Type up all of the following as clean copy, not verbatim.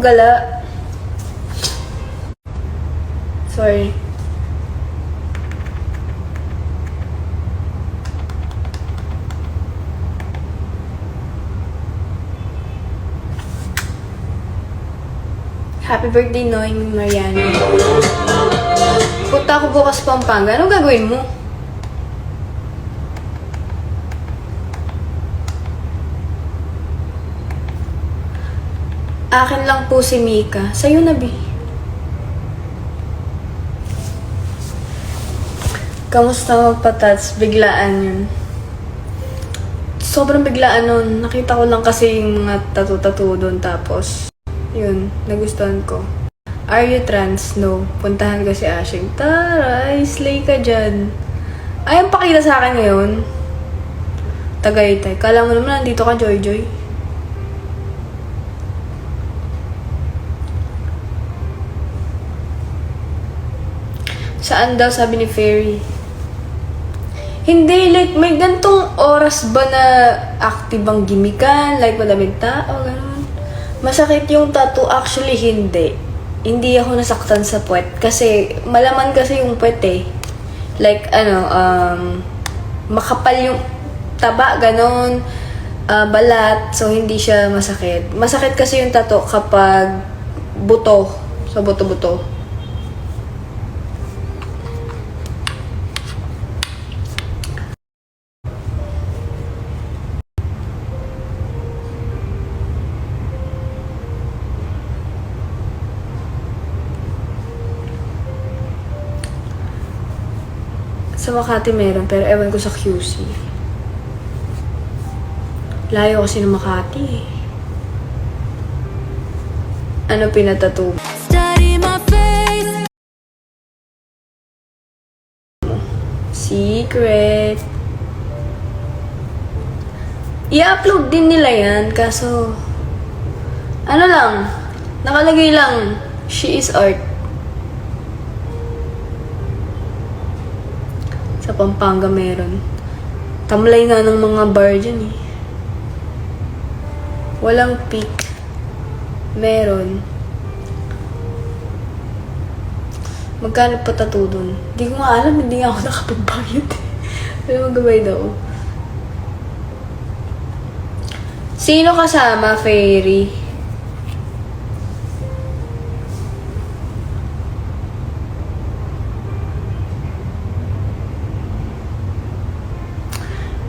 gala. Sorry. Happy birthday, Noemi Mariano. Punta ako bukas Pampanga. Anong gagawin mo? Akin lang po si Mika. Sa'yo na, Bi. Kamusta magpa-tats? Biglaan yun. Sobrang biglaan nun. Nakita ko lang kasi yung mga tattoo-tattoo doon. Tapos, yun, nagustuhan ko. Are you trans? No. Puntahan ko si Ashing. Taray, slay ka dyan. Ay, ang pakita sa akin ngayon. Tagaytay. Kala mo naman nandito ka, Joy Joy. Saan daw, sabi ni Fairy? Hindi, like, may gantong oras ba na active ang gimikan? Like, madaming tao, gano'n. Masakit yung tattoo. Actually, hindi. Hindi ako nasaktan sa puwet. Kasi, malaman kasi yung puwet eh. Like, makapal yung taba, gano'n. Balat. So, hindi siya masakit. Masakit kasi yung tattoo kapag buto. So, buto-buto. Sa Makati meron, pero ewan ko sa QC. Layo kasi ng Makati eh. Ano pinatattoo? Secret. I-upload din nila yan, kaso ano lang, nakalagay lang, she is art. Sa Pampanga meron. Tamlay nga ng mga bar dyan eh. Walang peak. Meron. Magkano pa tattoo dun? Hindi ko nga alam, hindi nga ako nakapagbayad. Pero magbabayad ako. Sino kasama, Fairy?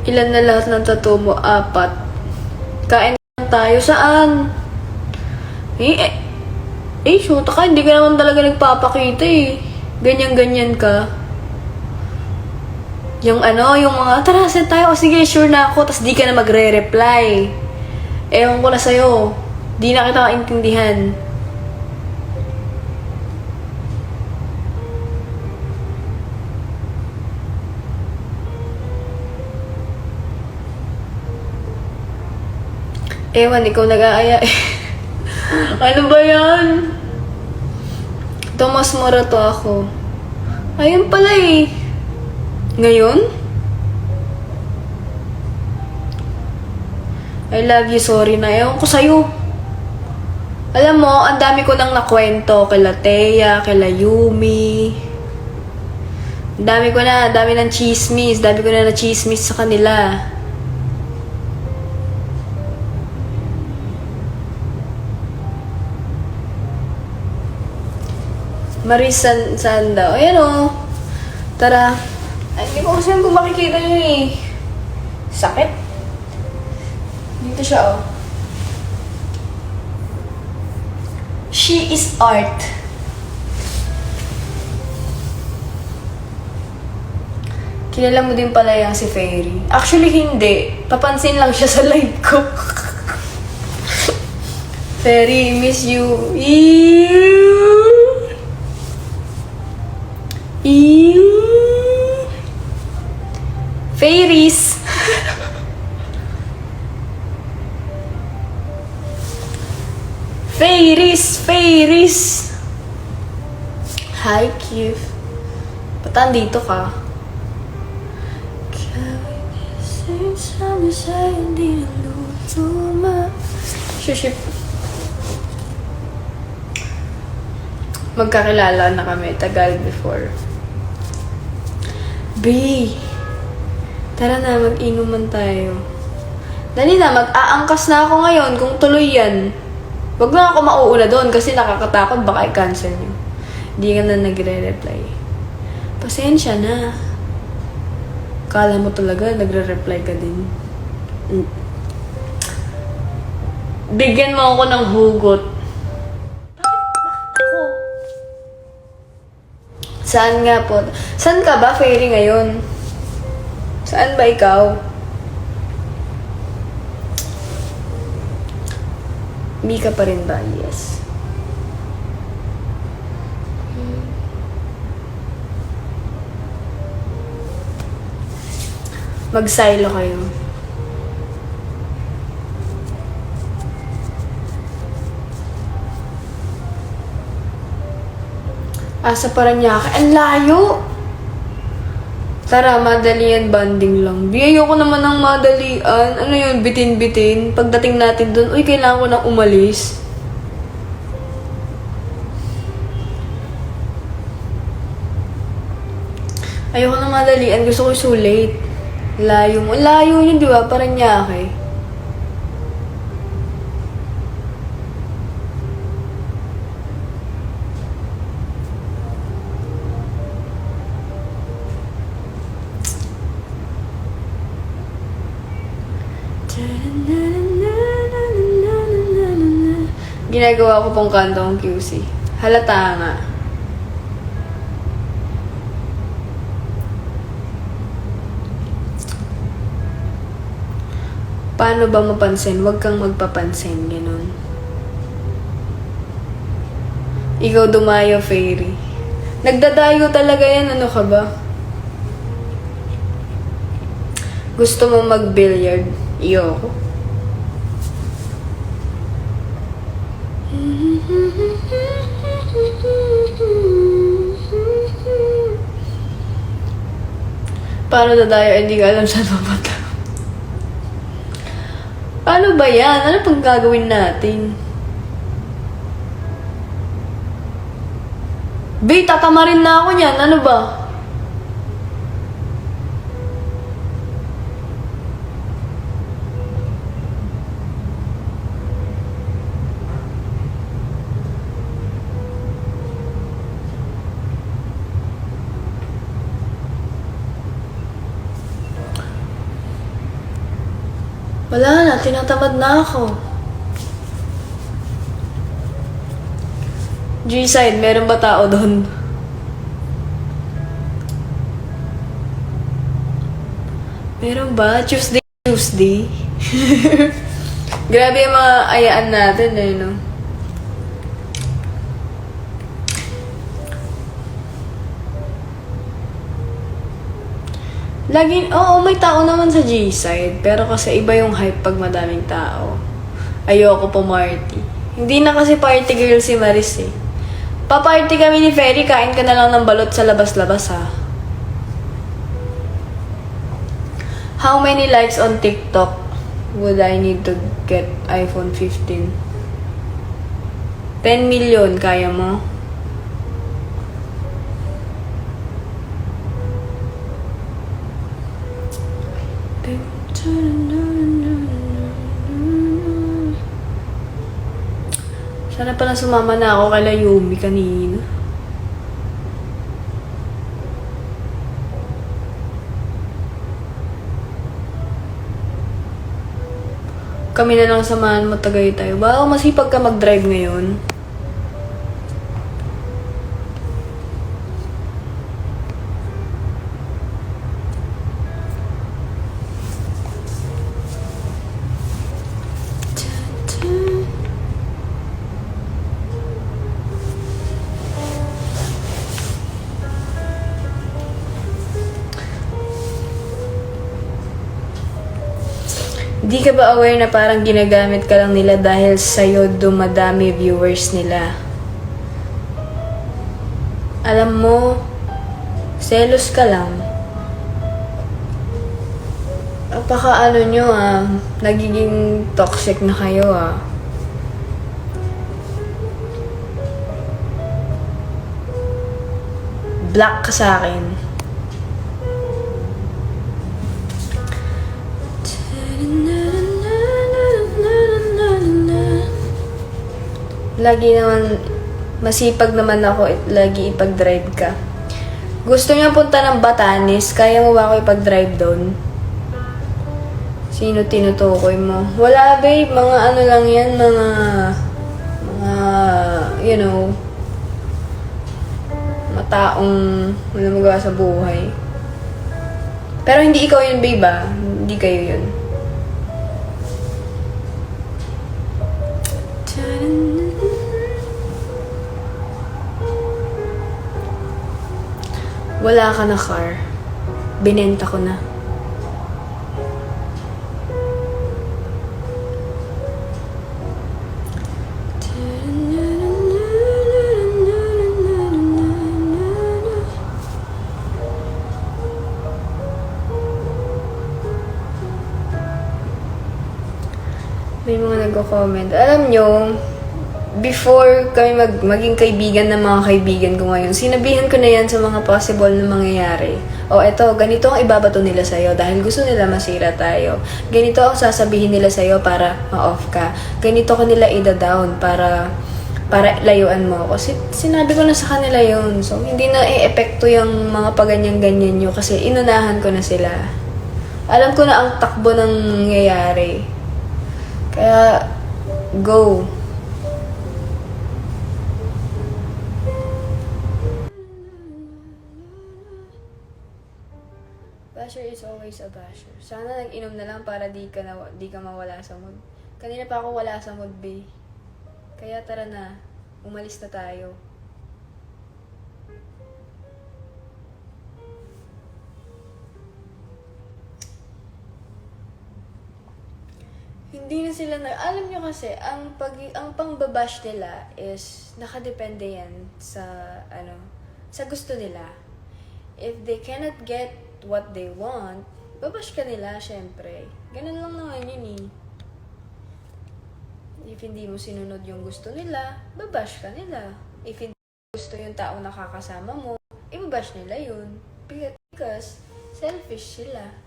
Ilan na lahat ng tattoo mo? 4. Kain lang tayo. Saan? Shoot ka. Hindi ka naman talaga nagpapakita eh. Ganyan-ganyan ka. Yung yung mga, tara, set tayo. O sige, sure na ako. Tapos di ka na magre-reply. Ewan ko na sa'yo. Di na kita maintindihan. Ewan, ikaw nag-aaya eh. Ano ba yan? Tomas Morato ako. Ayun pala eh. Ngayon? I love you, sorry na. Ewan ko sa'yo. Alam mo, ang dami ko nang nakwento. Kila Thea, kila Yumi. Ang dami ng chismis. Dami ko na chismis sa kanila. Maris saan daw? Ayan o. Tara. Ay, hindi ko kasi yung makikita nyo eh. Sakit. Dito siya o. She is art. Kilala mo din pala yung si Fairy. Actually, hindi. Papansin lang siya sa live ko. Fairy, miss you. Ew. Fairies. Fairies. Hi, Kif. Ba't andito ka? Shuship. magkakilala na kami, tagal before. B, tara na, mag-inuman tayo. Dali na, mag-aangkas na ako ngayon kung tuloy yan. Wag na ako mauuna doon kasi nakakatakot, baka i-cancel nyo. Hindi ka na nagre-reply. Pasensya na. Kala mo talaga, nagre-reply ka din. Bigyan mo ako ng hugot. Bakit ako? Saan nga po? Saan ka ba, Fairy, ngayon? Saan ba ikaw? Mika pa rin ba? Yes. Mag-silo kayo. Asa Paranaque. Ang layo! Tara, madalian banding lang. Ayoko naman ng madalian. Ano yun, bitin-bitin. Pagdating natin dun, uy, kailangan ko nang umalis. Ayoko ng madalian. Gusto ko sulit. Layo mo. Layo yun, di ba? Paranaque. Ginagawa ko pong kantong QC. Halata nga. Paano ba mapansin? Huwag kang magpapansin. Ganun. Ikaw dumayo, Fairy. Nagdadayo talaga yan. Ano ka ba? Gusto mo mag-billiard? Iyoko. Paano dadayo? Hindi ka alam saan mapunta. Paano ba yan? Ano pang gagawin natin? Bay, tatama rin na ako niyan. Ano ba? Wala na, tinatamad na ako. G-side, meron ba tao doon? Meron ba? Tuesday. Grabe yung mga ayaan natin eh, no? Oo, may tao naman sa G-side. Pero kasi iba yung hype pag madaming tao. Ayoko pumarty. Hindi na kasi party girl si Maris eh. Paparty kami ni Fairy, kain ka na lang ng balot sa labas-labas ha. How many likes on TikTok would I need to get iPhone 15? 10 million, kaya mo? Sana pala sumama na ako kay Yumi kanina. Kami na lang samahan mo, tagay tayo. Baka masipag ka mag-drive ngayon. Di ka ba aware na parang ginagamit ka lang nila dahil sa'yo dumadami viewers nila? Alam mo, selos ka lang. Apaka ano nyo nagiging toxic na kayo Black ka sa akin. Lagi naman, masipag naman ako, lagi ipag-drive ka. Gusto niya punta ng Batanes, kaya mo ba ako ipag-drive doon? Sino tinutukoy mo? Wala babe, mga ano lang yan, mga, you know, mga taong wala magawa sa buhay. Pero hindi ikaw yun babe ah, hindi kayo yun. Wala ka na car. Binenta ko na. May mga nagko-comment. Alam nyo, before kami maging kaibigan ng mga kaibigan ko ngayon, sinabihan ko na yan sa mga possible na mangyayari. O eto, ganito ang ibabato nila sa'yo dahil gusto nila masira tayo. Ganito ang sasabihin nila sa'yo para ma-off ka. Ganito ka nila ida-down para layuan mo ako. Sinabi ko na sa kanila yun. So, hindi na e-epekto yung mga paganyan-ganyan nyo kasi inunahan ko na sila. Alam ko na ang takbo ng nangyayari. Kaya, go. Basher is always a basher. Sana nag-inom na lang para di ka mawala sa mood. Kanina pa ako wala sa mood, be. Kaya tara na, umalis na tayo. Hindi na sila alam nyo kasi, ang pangbabash nila is, nakadepende yan sa gusto nila. If they cannot get what they want, babash ka nila, syempre. Ganun lang naman yun eh. If hindi mo sinunod yung gusto nila, babash ka nila. If hindi gusto yung tao nakakasama mo, ibabash nila yun. Because, selfish sila.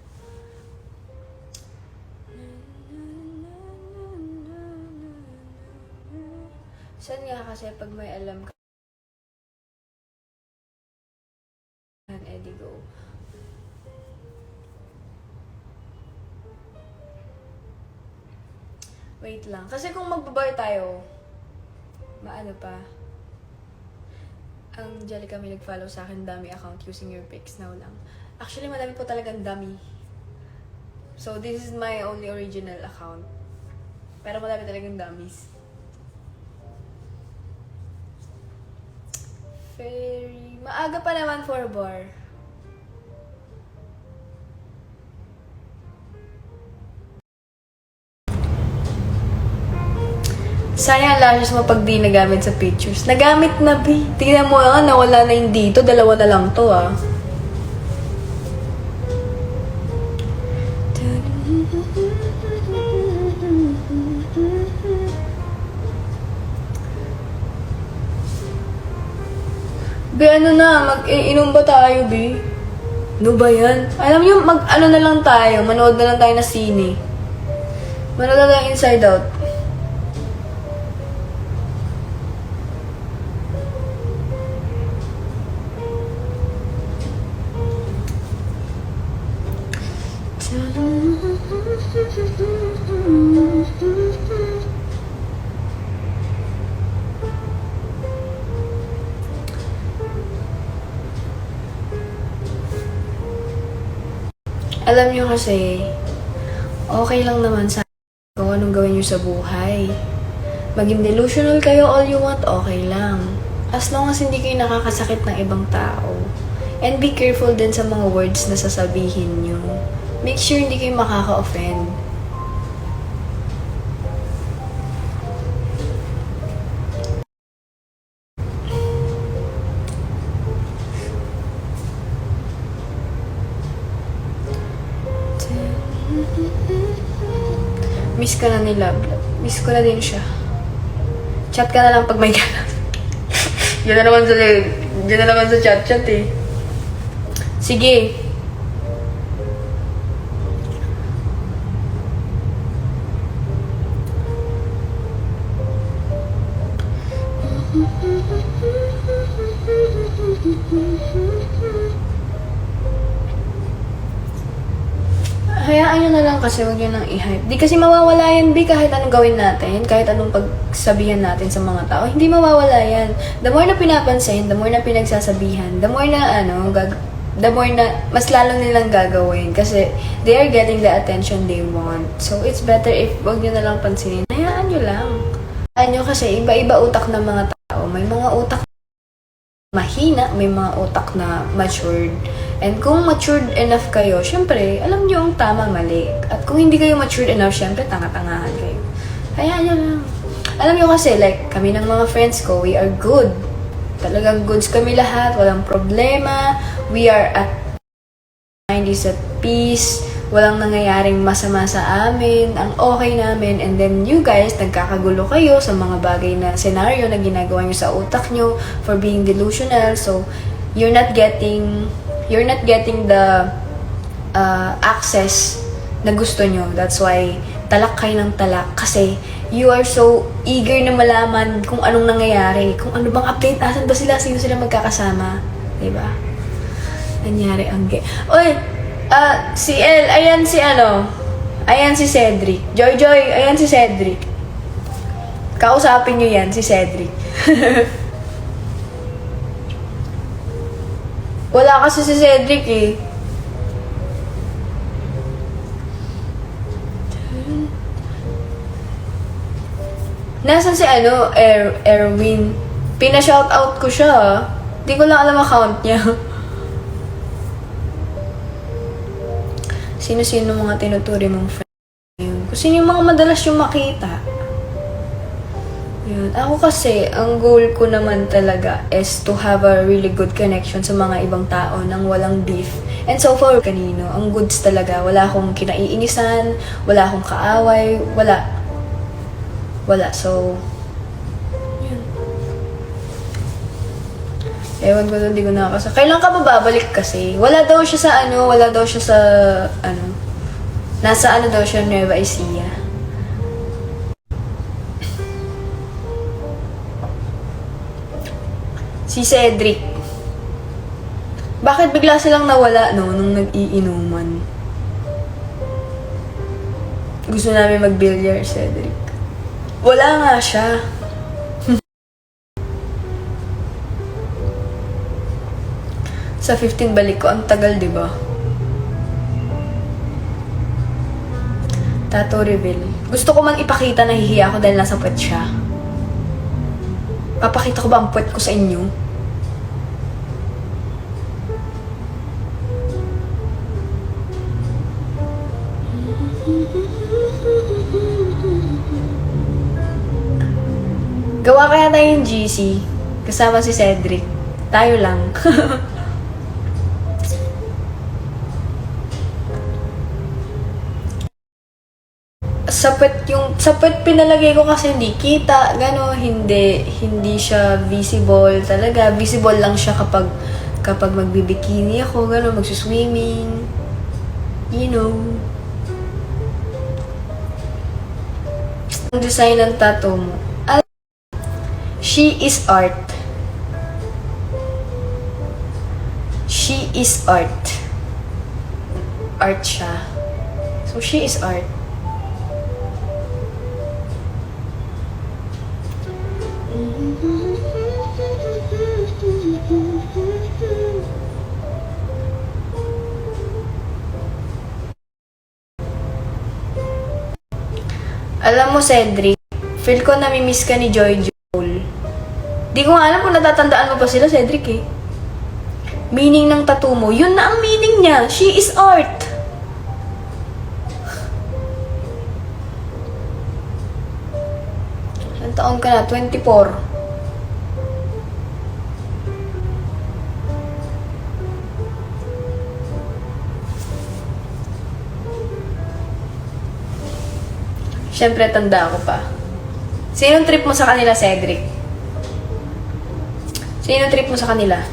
Saan nga kasi pag may alam ka, Eddie, go. Wait lang. Kasi kung magbabar tayo, maano pa. Ang Jellica may nag-follow sa akin, dummy account using your pics now lang. Actually, madami po talagang dummy. So, this is my only original account. Pero madami talagang dummies. Very... Maaga pa naman for bar. Sayang lashes mo pag di nagamit sa pictures. Nagamit na, B. Tingnan mo nga, nawala na yung dito. Dalawa na lang to, ah. B, ano na? Mag-inom ba tayo, B? Ano ba yan? Alam niyo, ano na lang tayo. Manood na lang tayo na sine. Manood na tayo Inside Out. Alam niyo kasi, okay lang naman sa kung anong gawin niyo sa buhay. Maging delusional kayo all you want, okay lang. As long as hindi kayo nakakasakit ng ibang tao. And be careful din sa mga words na sasabihin niyo. Make sure hindi kayo makaka-offend. Miss ka na ni Love. Miss ko na din siya. Chat ka na lang pag may ganap. Diyan na naman sa chat-chat eh. Sige. Hayaan nyo na lang kasi huwag nyo nang i-hype. Di kasi mawawala yan, B, kahit anong gawin natin, kahit anong pagsabihan natin sa mga tao, hindi mawawala yan. The more na pinapansin, the more na pinagsasabihan, the more na mas lalo nilang gagawin kasi they are getting the attention they want. So, it's better if huwag nyo na lang pansinin. Hayaan nyo lang. Hayaan nyo kasi iba-iba utak ng mga tao. May mga utak mahina, may mga utak na matured. And kung matured enough kayo, syempre, alam nyo ang tama, mali. At kung hindi kayo matured enough, syempre, tanga-tangahan kayo. Hayaan nyo lang. Alam nyo kasi, like, kami ng mga friends ko, we are good. Talagang goods kami lahat, walang problema. We are at mind is at peace. Walang nangyayaring masama sa amin. Ang okay namin. And then you guys, nagkakagulo kayo sa mga bagay na scenario na ginagawa nyo sa utak nyo for being delusional. So, you're not getting the access na gusto nyo. That's why talak kayo ng talak kasi you are so eager na malaman kung anong nangyayari, kung ano bang update, asan ba sila, sino sila magkakasama, diba? Nangyari ang Oy, si El, ayan si Cedric. Joy, ayan si Cedric. Kausapin nyo yan, si Cedric. Wala kasi si Cedric eh. Nasaan si Erwin? Pina-shoutout ko siya. Di ko lang alam account niya. Sino-sino mga tinuturi mong friend yun? Kung sino yung mga madalas yung makita. Yun. Ako kasi, ang goal ko naman talaga is to have a really good connection sa mga ibang tao nang walang beef. And so far, kanino, ang goods talaga. Wala akong kinaiinisan, wala akong kaaway, wala. So, yun. Ewan ko doon, di ko nakakasa. Kailan ka pa babalik kasi? Wala daw siya sa nasa daw siya, Nueva Ecija. Si Cedric. Bakit bigla silang nawala, nung nag-iinuman? Gusto namin mag-billiard, Cedric. Wala nga siya. Sa 15 balik ko, ang tagal, di ba? Tattoo reveal. Gusto ko mang ipakita na hihiya ako dahil nasa puwet siya. Papakita ko ba ang puwet ko sa inyo? Gawa kaya tayong GC. Kasama si Cedric. Tayo lang. Sa puwet pinalagay ko kasi hindi kita, hindi siya visible talaga. Visible lang siya kapag magbibikini ako, magsuswimming. You know. Ang design ng tattoo mo. She is art. She is art. Art siya. So, she is art. Alam mo, Cedric, feel ko namimiss ka ni Joy Joel. Di ko nga alam kung natatandaan mo pa sila, Cedric eh. Meaning ng tattoo mo, yun na ang meaning niya. She is art. Ilang taon ka na? 24. Siyempre, tanda ako pa. Sinong trip mo sa kanila, Cedric? Sino trip mo sa kanila?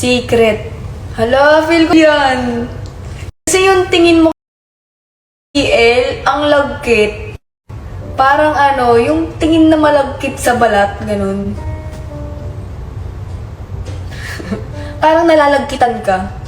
Secret. Hala, feel ko yan. Kasi yung tingin mo kay ang lagkit. Parang ano, yung tingin na malagkit sa balat, ganun. Parang nalalagkitan ka.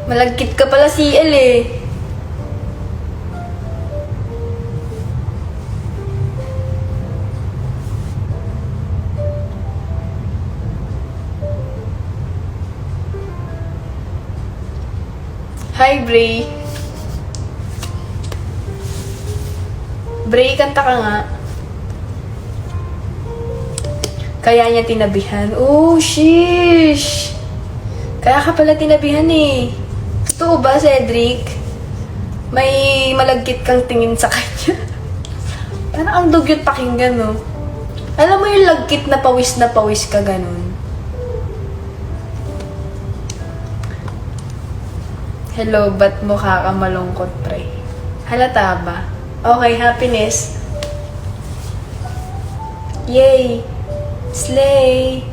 Malagkit ka pala, CL eh. Hi, Bray. Bray, kanta ka nga. Kaya niya tinabihan. Oh, sheesh. Kaya ka pala tinabihan eh. Totoo ba, Cedric? May malagkit kang tingin sa kanya. Parang ang dugyot pakinggan, no? Alam mo yung lagkit na pawis ka, ganun. Hello, ba't mukha ka malungkot, pre? Halata ba? Okay, happiness. Yay! Slay!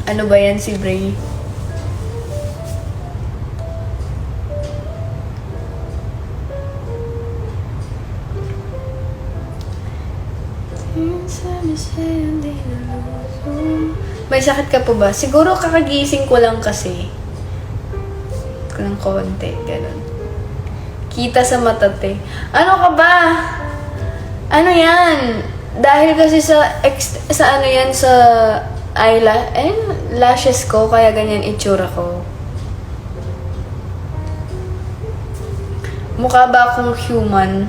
Ano ba yan si Bray? May sakit ka po ba? Siguro kakagising ko lang kasi. Ng konti, ganun. Kita sa matate. Ano ka ba? Ano yan? Dahil kasi sa ano yan, sa lashes ko, kaya ganyan itsura ko. Mukha ba akong human?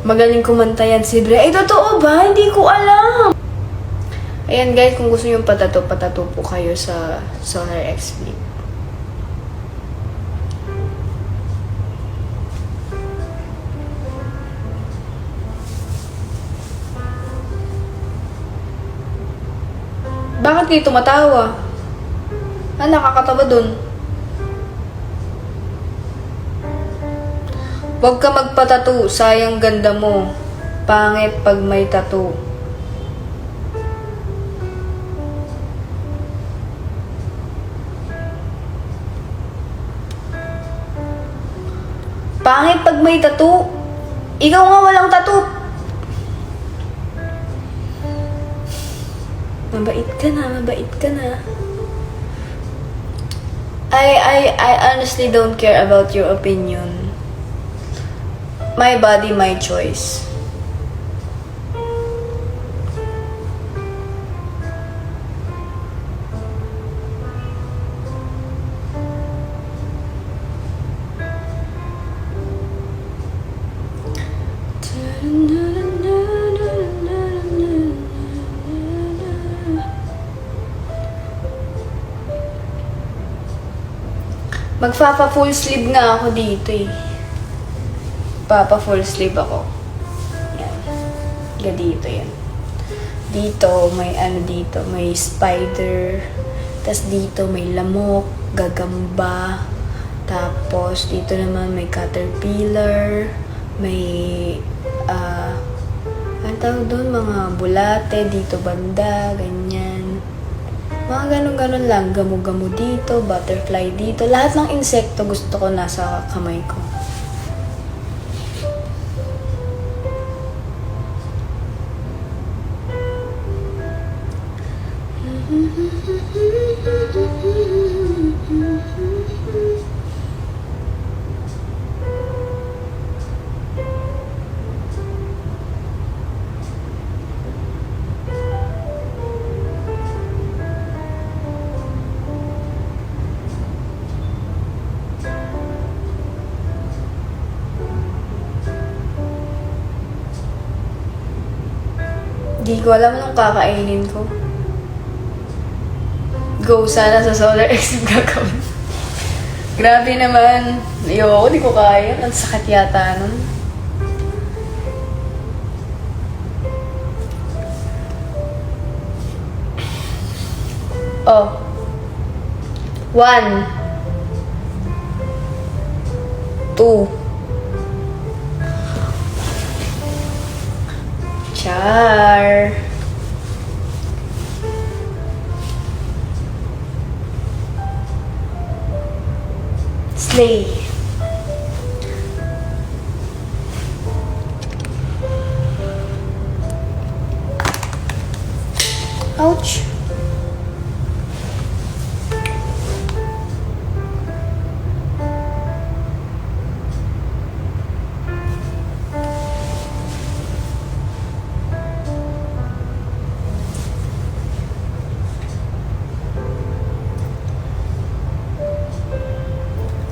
Magaling kumanta yan si Bray. Ay, totoo ba? Hindi ko alam. Ayan guys, kung gusto nyo patato po kayo sa Solar X Flip. Bakit kayo tumatawa? Nakakatawa dun. Huwag ka magpatato, sayang ganda mo. Pangit pag may tattoo. Pangit pag may tattoo. Ikaw nga walang tattoo. Mabait ka na. I honestly don't care about your opinion. My body, my choice. Magpapa full sleeve nga ako dito eh. Papa full sleeve ako. Yan. Dito yan. Dito, may dito, may spider. Tapos dito, may lamok, gagamba. Tapos, dito naman may caterpillar. May, ang tawag doon, mga bulate, dito banda, ganyan. Mga ganun-ganun lang. Gamo-gamo dito, butterfly dito. Lahat ng insekto gusto ko nasa kamay ko. Di ko alam nung kakainin ko. Go sana sa Solar X yung gagawin. Grabe naman. Ayoko, di ko kaya. Ang sakit yata nun. Oh. 1 2 Char. Slay. Ouch.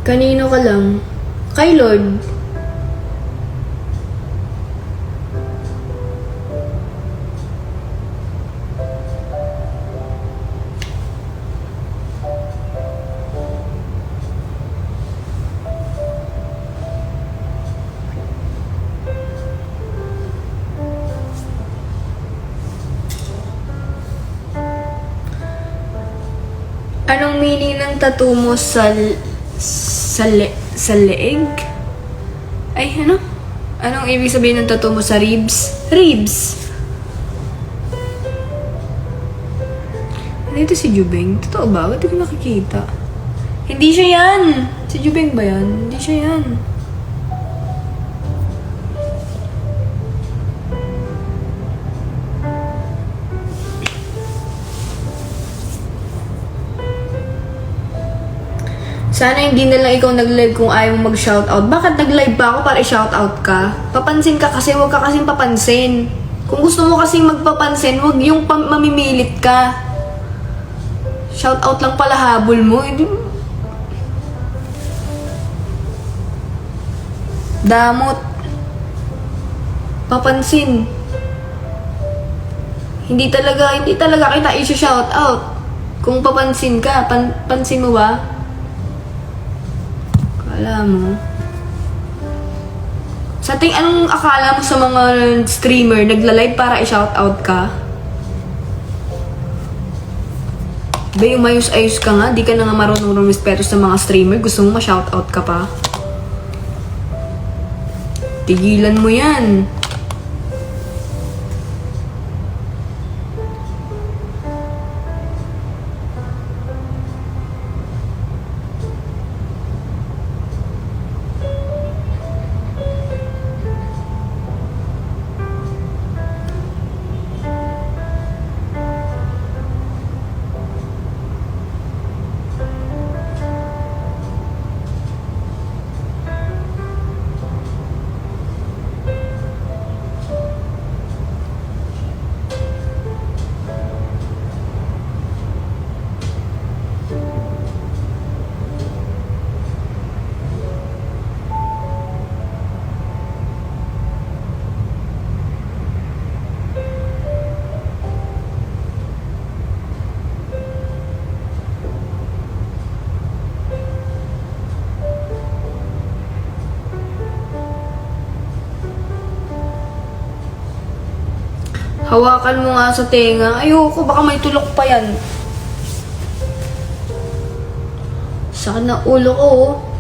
Kanino ka lang? Kay Lord. Anong meaning ng tattoo mo sa leeg? Ay, ano? Anong ibig sabihin ng tattoo mo sa ribs? Ribs! Ano ito si Jubeng? Totoo ba? Ba't di ko nakikita? Hindi siya yan! Si Jubeng ba yan? Hindi siya yan. Sana hindi na lang ikaw nag-live kung ayaw mong mag-shoutout. Bakit nag-live pa ako para i-shoutout ka? Papansin ka kasi, huwag ka kasing papansin. Kung gusto mo kasing magpapansin, huwag yung mamimilit ka. Shoutout lang pala habol mo. Damot. Papansin. Hindi talaga kita i-shoutout. Kung papansin ka, pansin mo ba? Alam mo. Sa anong akala mo sa mga streamer nagla-live para i-shoutout ka? Ba, umayos-ayos ka nga, di ka na nga marunong rumispeto sa mga streamer, gusto mo ma-shoutout ka pa? Tigilan mo yan. Hawakan mo nga sa tenga. Ayoko, baka may tulok pa yan. Sakit na ulo ko, oh.